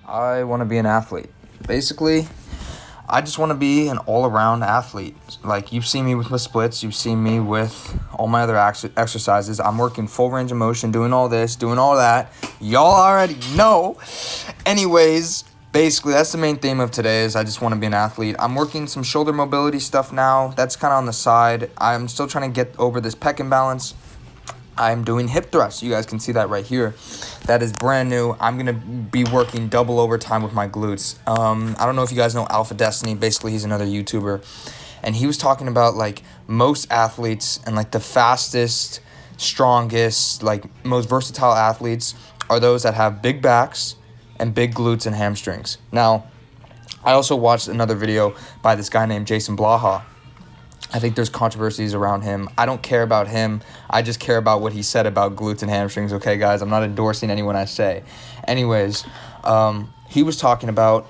I want to be an athlete. Basically, I just want to be an all-around athlete. Like, you've seen me with my splits. You've seen me with all my other exercises. I'm working full range of motion, doing all this, doing all that. Y'all already know. Anyways, basically, that's the main theme of today is I just want to be an athlete. I'm working some shoulder mobility stuff now. That's kind of on the side. I'm still trying to get over this pec imbalance. I'm doing hip thrusts. You guys can see that right here. That is brand new. I'm going to be working double overtime with my glutes. I don't know if you guys know Alpha Destiny. Basically, he's another YouTuber. And he was talking about, like, most athletes and, like, the fastest, strongest, like, most versatile athletes are those that have big backs and big glutes and hamstrings. Now, I also watched another video by this guy named Jason Blaha. I think there's controversies around him. I don't care about him. I just care about what he said about glutes and hamstrings, okay, guys? I'm not endorsing anyone I say. Anyways, he was talking about,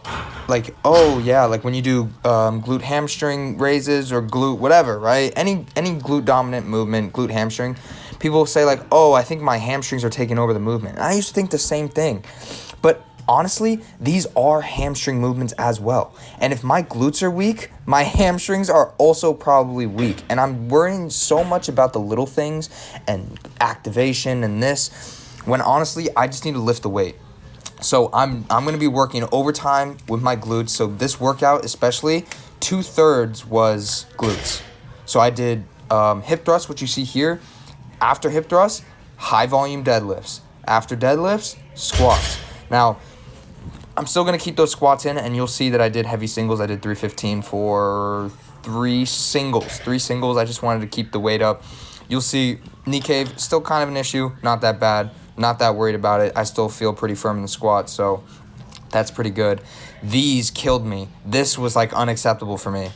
like, oh, yeah, like when you do glute hamstring raises or glute whatever, right? Any glute dominant movement, glute hamstring, people say, like, oh, I think my hamstrings are taking over the movement. And I used to think the same thing. But honestly, these are hamstring movements as well. And if my glutes are weak, my hamstrings are also probably weak. And I'm worrying so much about the little things and activation and this, when honestly, I just need to lift the weight. So I'm going to be working overtime with my glutes. So this workout especially, 2/3 was glutes. So I did hip thrusts, which you see here. After hip thrusts, high volume deadlifts. After deadlifts, squats. Now, I'm still going to keep those squats in, and you'll see that I did heavy singles. I did 315 for three singles. I just wanted to keep the weight up. You'll see knee cave, still kind of an issue. Not that bad. Not that worried about it. I still feel pretty firm in the squat, so that's pretty good. These killed me. This was, like, unacceptable for me.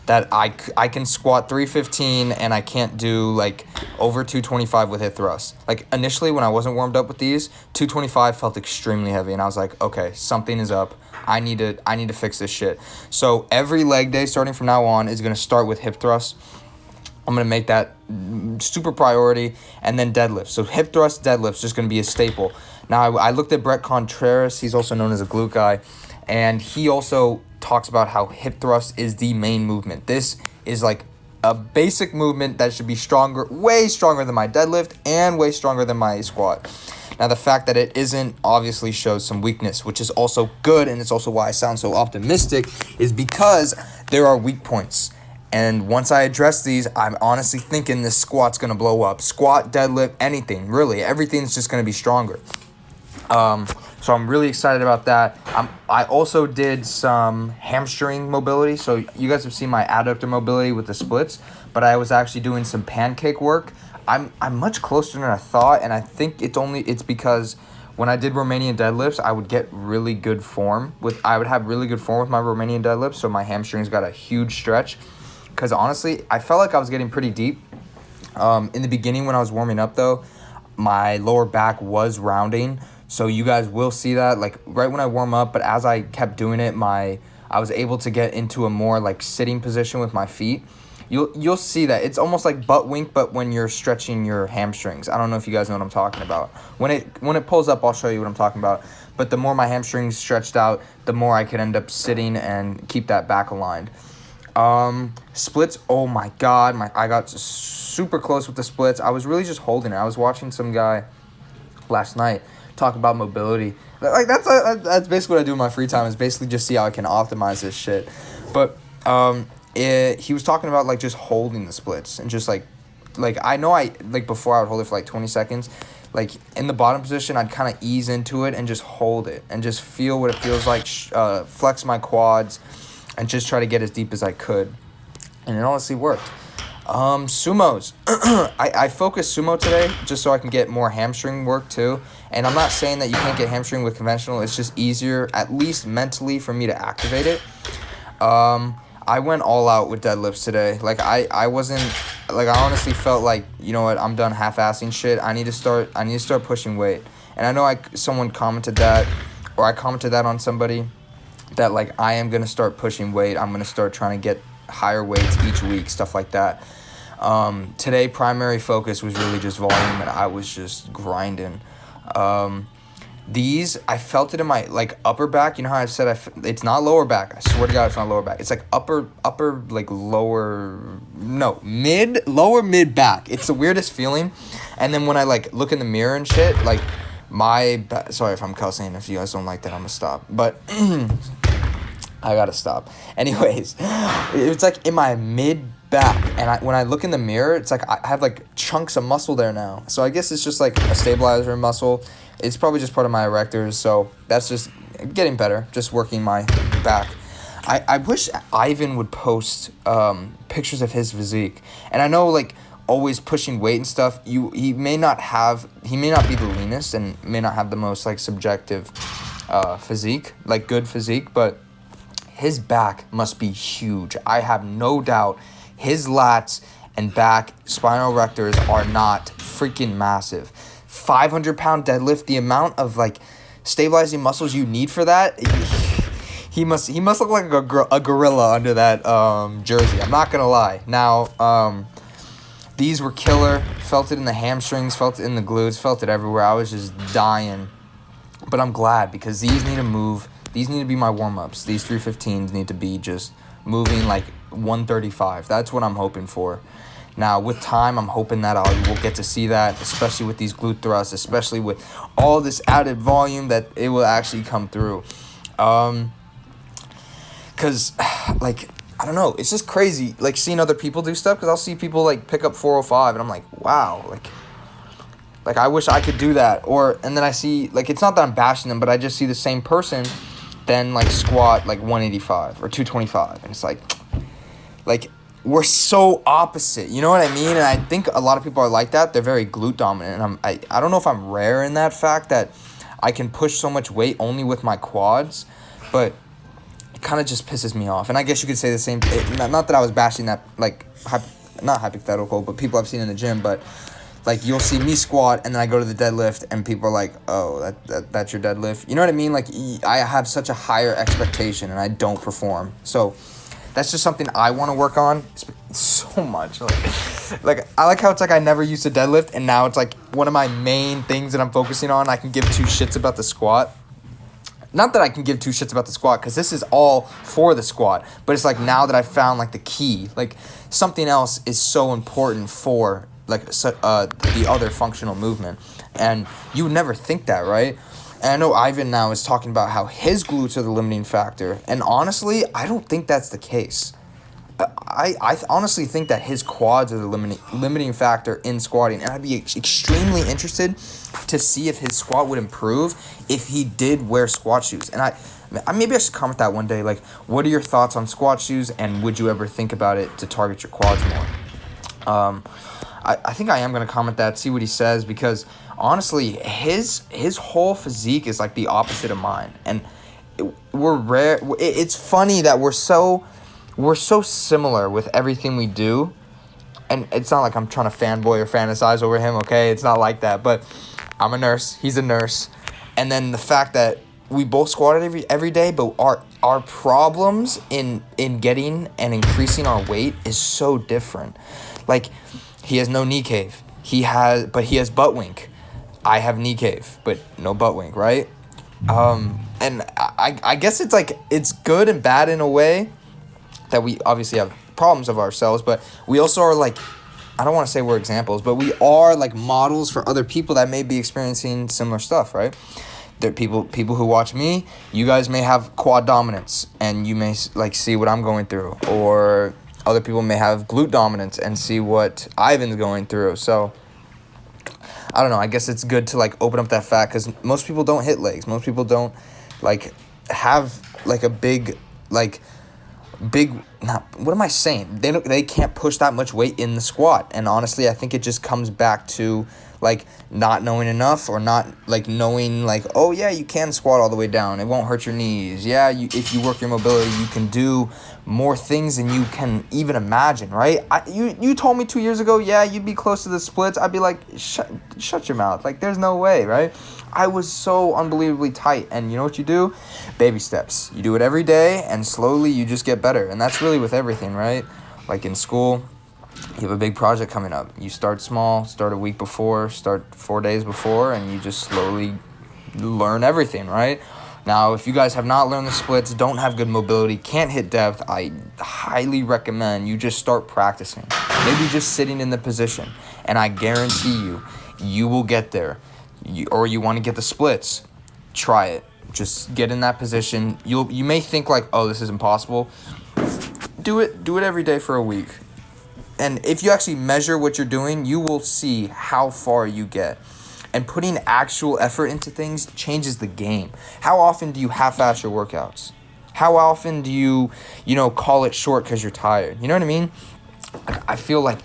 That I can squat 315 and I can't do, like, over 225 with hip thrusts. Like, initially when I wasn't warmed up with these, 225 felt extremely heavy, and I was like, okay, something is up. I need to fix this shit. So every leg day starting from now on is going to start with hip thrusts. I'm going to make that super priority, and then deadlifts. So hip thrust, deadlifts, just going to be a staple. Now, I looked at Brett Contreras. He's also known as a glute guy, and he also talks about how hip thrust is the main movement. This is like a basic movement that should be stronger, way stronger than my deadlift and way stronger than my squat. Now, the fact that it isn't obviously shows some weakness, which is also good, and it's also why I sound so optimistic, is because there are weak points. And once I address these, I'm honestly thinking this squat's going to blow up. Squat, deadlift, anything, really. Everything's just going to be stronger. So I'm really excited about that. I also did some hamstring mobility. So you guys have seen my adductor mobility with the splits, but I was actually doing some pancake work. I'm much closer than I thought, and I think it's because when I did Romanian deadlifts, I would get really good form I would have really good form with my Romanian deadlifts, so my hamstrings got a huge stretch. Because honestly, I felt like I was getting pretty deep. In the beginning when I was warming up though, my lower back was rounding. So you guys will see that, like, right when I warm up, but as I kept doing it, I was able to get into a more, like, sitting position with my feet. You'll see that. It's almost like butt wink, but when you're stretching your hamstrings. I don't know if you guys know what I'm talking about. When it pulls up, I'll show you what I'm talking about. But the more my hamstrings stretched out, the more I could end up sitting and keep that back aligned. Splits, oh my god, I got super close with the splits. I was really just holding it. I was watching some guy last night talk about mobility. Like, that's basically what I do in my free time, is basically just see how I can optimize this shit. But he was talking about, like, just holding the splits and just like I know before I would hold it for like 20 seconds. Like, in the bottom position, I'd kind of ease into it and just hold it and just feel what it feels like, flex my quads, and just try to get as deep as I could. And it honestly worked. Sumos. I focused sumo today just so I can get more hamstring work too. And I'm not saying that you can't get hamstring with conventional. It's just easier, at least mentally, for me to activate it. I went all out with deadlifts today. Like, I wasn't, like, I honestly felt like, you know what, I'm done half-assing shit. I need to start pushing weight. And I know someone commented that, or I commented that on somebody, that, like, I am going to start pushing weight. I'm going to start trying to get higher weights each week, stuff like that. Today, primary focus was really just volume, and I was just grinding. These, I felt it in my, like, upper back. You know how I said it's not lower back. I swear to God, it's not lower back. It's like upper, like, lower mid back. It's the weirdest feeling. And then when I, like, look in the mirror and shit, like, sorry if I'm cussing. If you guys don't like that, I'm gonna stop. But I gotta stop. Anyways, it's like in my mid back, and when I look in the mirror, it's like I have like chunks of muscle there now. So I guess it's just like a stabilizer muscle. It's probably just part of my erectors, so that's just getting better, just working my back. I wish Ivan would post pictures of his physique. And I know, like, always pushing weight and stuff, he may not be the leanest and may not have the most, like, subjective physique, like, good physique, but his back must be huge. I have no doubt his lats and back spinal erectors are not freaking massive. 500-pound deadlift, the amount of, like, stabilizing muscles you need for that, he must look like a gorilla under that jersey. I'm not gonna lie. Now, these were killer. Felt it in the hamstrings, felt it in the glutes, felt it everywhere. I was just dying. But I'm glad, because these need to move. These need to be my warm-ups. These 315s need to be just moving like 135. That's what I'm hoping for. Now, with time, I'm hoping that we'll get to see that, especially with these glute thrusts, especially with all this added volume, that it will actually come through. Because, like, I don't know, it's just crazy, like, seeing other people do stuff, because I'll see people, like, pick up 405, and I'm like, wow, like, I wish I could do that. And then I see, like, it's not that I'm bashing them, but I just see the same person then, like, squat, like, 185 or 225, and it's like, we're so opposite, you know what I mean? And I think a lot of people are like that. They're very glute dominant, and I don't know if I'm rare in that fact that I can push so much weight only with my quads, but it kind of just pisses me off. And I guess you could say the same. Not that I was bashing that, like, not hypothetical, but people I've seen in the gym, but, like, you'll see me squat, and then I go to the deadlift, and people are like, oh, that's your deadlift. You know what I mean? Like, I have such a higher expectation, and I don't perform. So that's just something I want to work on so much. Like, I like how it's like I never used to deadlift, and now it's like one of my main things that I'm focusing on. I can give two shits about the squat. Not that I can give two shits about the squat, because this is all for the squat. But it's like, now that I've found, like, the key, like, something else is so important for, like, the other functional movement. And you would never think that, right? And I know Ivan now is talking about how his glutes are the limiting factor. And honestly, I don't think that's the case. I honestly think that his quads are the limiting factor in squatting. And I'd be extremely interested to see if his squat would improve if he did wear squat shoes. And maybe I should comment that one day. Like, what are your thoughts on squat shoes, and would you ever think about it to target your quads more? I think I am going to comment that, see what he says, because honestly, his whole physique is like the opposite of mine. And we're rare. It's funny that we're so similar with everything we do. And it's not like I'm trying to fanboy or fantasize over him, okay? It's not like that. But I'm a nurse. He's a nurse. And then the fact that we both squatted every day, but our problems in getting and increasing our weight is so different. Like, he has no knee cave. He has butt wink. I have knee cave, but no butt wink, right? And I guess it's like, it's good and bad in a way that we obviously have problems of ourselves, but we also are, like, I don't want to say we're examples, but we are, like, models for other people that may be experiencing similar stuff, right? There are people who watch me. You guys may have quad dominance, and you may, like, see what I'm going through, or other people may have glute dominance and see what Ivan's going through. So I don't know. I guess it's good to, like, open up that fact, because most people don't hit legs. Most people don't, like, have, like, a big, what am I saying? They can't push that much weight in the squat. And honestly, I think it just comes back to, like, not knowing enough, or not, like, knowing, like, oh yeah, you can squat all the way down, it won't hurt your knees. Yeah, if you work your mobility, you can do more things than you can even imagine, right? You told me 2 years ago, yeah, you'd be close to the splits. I'd be like, shut your mouth. Like, there's no way, right? I was so unbelievably tight. And you know what you do? Baby steps. You do it every day, and slowly you just get better. And that's really with everything, right? Like, in school, you have a big project coming up. You start small, start a week before, start 4 days before, and you just slowly learn everything, right? Now, if you guys have not learned the splits, don't have good mobility, can't hit depth, I highly recommend you just start practicing. Maybe just sitting in the position, and I guarantee you, you will get there. Or you want to get the splits, try it. Just get in that position. You may think like, oh, this is impossible. Do it every day for a week. And if you actually measure what you're doing, you will see how far you get. And putting actual effort into things changes the game. How often do you half-ass your workouts? How often do you call it short because you're tired? You know what I mean? I feel like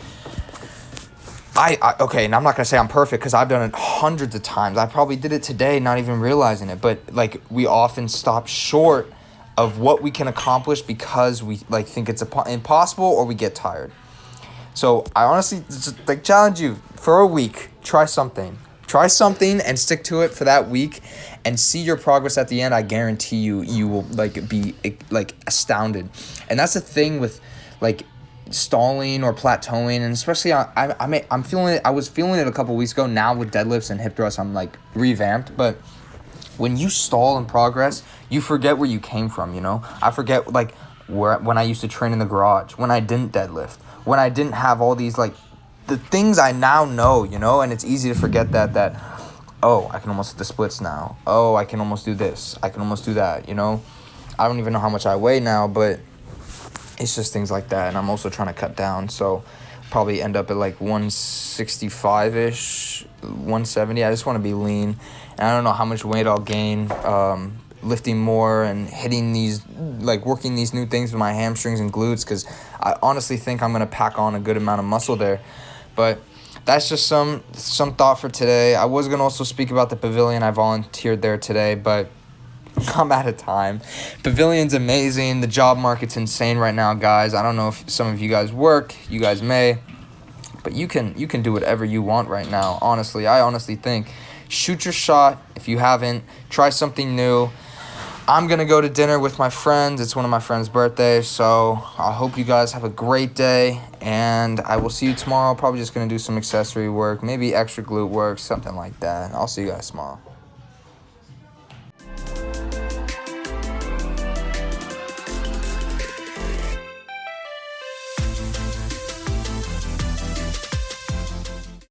okay, and I'm not going to say I'm perfect because I've done it hundreds of times. I probably did it today, not even realizing it. But, like, we often stop short of what we can accomplish because we, like, think it's impossible or we get tired. So I honestly just, like, challenge you for a week. Try something and stick to it for that week and see your progress at the end. I guarantee you will like be like astounded. And that's the thing with like stalling or plateauing, and especially I'm feeling it. I was feeling it a couple weeks ago. Now with deadlifts and hip thrusts, I'm like revamped. But when you stall in progress, you forget where you came from. I forget like when I used to train in the garage, when I didn't deadlift, when I didn't have all these like the things I now know, and it's easy to forget that, oh, I can almost hit the splits now. Oh, I can almost do this. I can almost do that, I don't even know how much I weigh now, but it's just things like that. And I'm also trying to cut down, so probably end up at like 165-ish, 170. I just want to be lean. And I don't know how much weight I'll gain lifting more and hitting these, like working these new things with my hamstrings and glutes, because I honestly think I'm going to pack on a good amount of muscle there. But that's just some thought for today. I was going to also speak about the pavilion. I volunteered there today, but I'm out of time. Pavilion's amazing. The job market's insane right now, guys. I don't know if some of you guys work. You guys may. But you can do whatever you want right now. Honestly, I honestly think shoot your shot. If you haven't, try something new. I'm going to go to dinner with my friends. It's one of my friends' birthdays, so I hope you guys have a great day, and I will see you tomorrow. Probably just going to do some accessory work, maybe extra glute work, something like that. I'll see you guys tomorrow.